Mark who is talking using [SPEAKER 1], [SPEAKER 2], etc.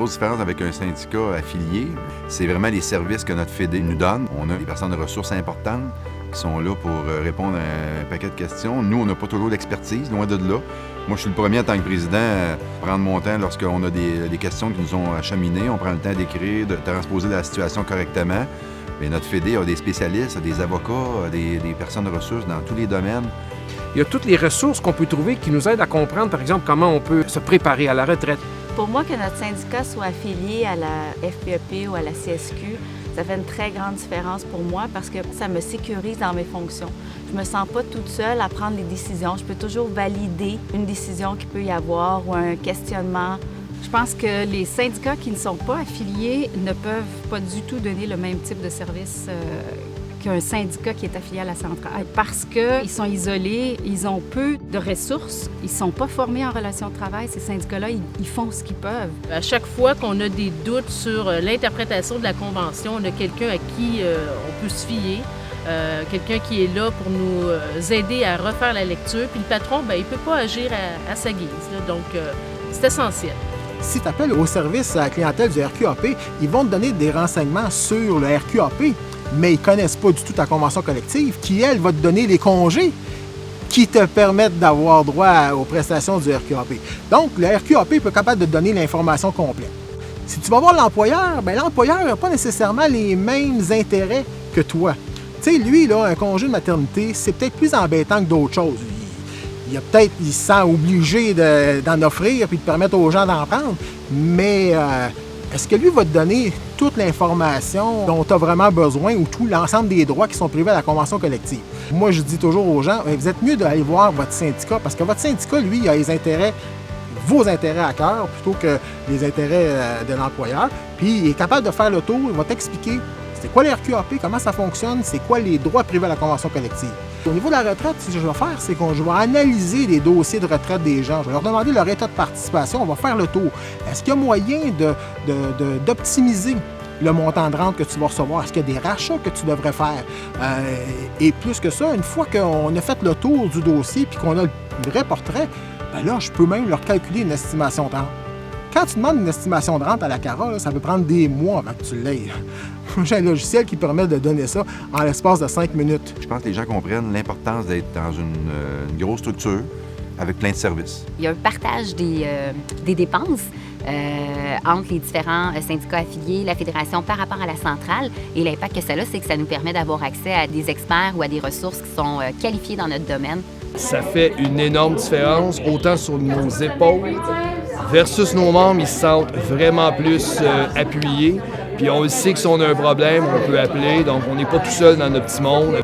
[SPEAKER 1] grosse différence avec un syndicat affilié, c'est vraiment les services que notre Fédé nous donne. On a des personnes de ressources importantes qui sont là pour répondre à un paquet de questions. Nous, on n'a pas toujours d'expertise, loin de là. Moi, je suis le premier en tant que président à prendre mon temps lorsqu'on a des questions qui nous ont acheminées. On prend le temps d'écrire, de transposer la situation correctement. Mais notre Fédé a des spécialistes, a des avocats, a des personnes de ressources dans tous les domaines.
[SPEAKER 2] Il y a toutes les ressources qu'on peut trouver qui nous aident à comprendre, par exemple, comment on peut se préparer à la retraite.
[SPEAKER 3] Pour moi, que notre syndicat soit affilié à la FPEP ou à la CSQ, ça fait une très grande différence pour moi parce que ça me sécurise dans mes fonctions. Je me sens pas toute seule à prendre les décisions. Je peux toujours valider une décision qu'il peut y avoir ou un questionnement.
[SPEAKER 4] Je pense que les syndicats qui ne sont pas affiliés ne peuvent pas du tout donner le même type de service qu'un syndicat qui est affilié à la centrale parce qu'ils sont isolés, ils ont peu de ressources, ils ne sont pas formés en relation de travail. Ces syndicats-là, ils font ce qu'ils peuvent.
[SPEAKER 5] À chaque fois qu'on a des doutes sur l'interprétation de la Convention, on a quelqu'un à qui on peut se fier, quelqu'un qui est là pour nous aider à refaire la lecture. Puis le patron, il ne peut pas agir à sa guise. Là. Donc, c'est essentiel.
[SPEAKER 6] Si tu appelles au service à la clientèle du RQAP, ils vont te donner des renseignements sur le RQAP, mais ils ne connaissent pas du tout ta convention collective qui, elle, va te donner les congés qui te permettent d'avoir droit aux prestations du RQAP. Donc, le RQAP peut être capable de te donner l'information complète. Si tu vas voir l'employeur, l'employeur n'a pas nécessairement les mêmes intérêts que toi. Tu sais, lui, là, un congé de maternité, c'est peut-être plus embêtant que d'autres choses. Il se sent obligé d'en offrir puis de permettre aux gens d'en prendre, mais est-ce que lui va te donner toute l'information dont tu as vraiment besoin ou tout l'ensemble des droits qui sont privés à la convention collective? Moi, je dis toujours aux gens, vous êtes mieux d'aller voir votre syndicat parce que votre syndicat, lui, il a les intérêts, vos intérêts à cœur plutôt que les intérêts de l'employeur. Puis, il est capable de faire le tour, il va t'expliquer c'est quoi les RQAP, comment ça fonctionne, c'est quoi les droits privés à la convention collective. Au niveau de la retraite, ce que je vais faire, c'est que je vais analyser les dossiers de retraite des gens. Je vais leur demander leur état de participation. On va faire le tour. Est-ce qu'il y a moyen d'optimiser le montant de rente que tu vas recevoir? Est-ce qu'il y a des rachats que tu devrais faire? Et plus que ça, une fois qu'on a fait le tour du dossier et qu'on a le vrai portrait, là, je peux même leur calculer une estimation de rente. Quand tu demandes une estimation de rente à la CARA, là, ça peut prendre des mois avant que tu l'aies. J'ai un logiciel qui permet de donner ça en l'espace de 5 minutes.
[SPEAKER 1] Je pense que les gens comprennent l'importance d'être dans une grosse structure avec plein de services.
[SPEAKER 7] Il y a un partage des dépenses entre les différents syndicats affiliés, la fédération par rapport à la centrale. Et l'impact que ça a, c'est que ça nous permet d'avoir accès à des experts ou à des ressources qui sont qualifiées dans notre domaine.
[SPEAKER 8] Ça fait une énorme différence, autant sur nos épaules versus nos membres, ils se sentent vraiment plus appuyés. Puis on sait que si on a un problème, on peut appeler, donc on n'est pas tout seul dans notre petit monde.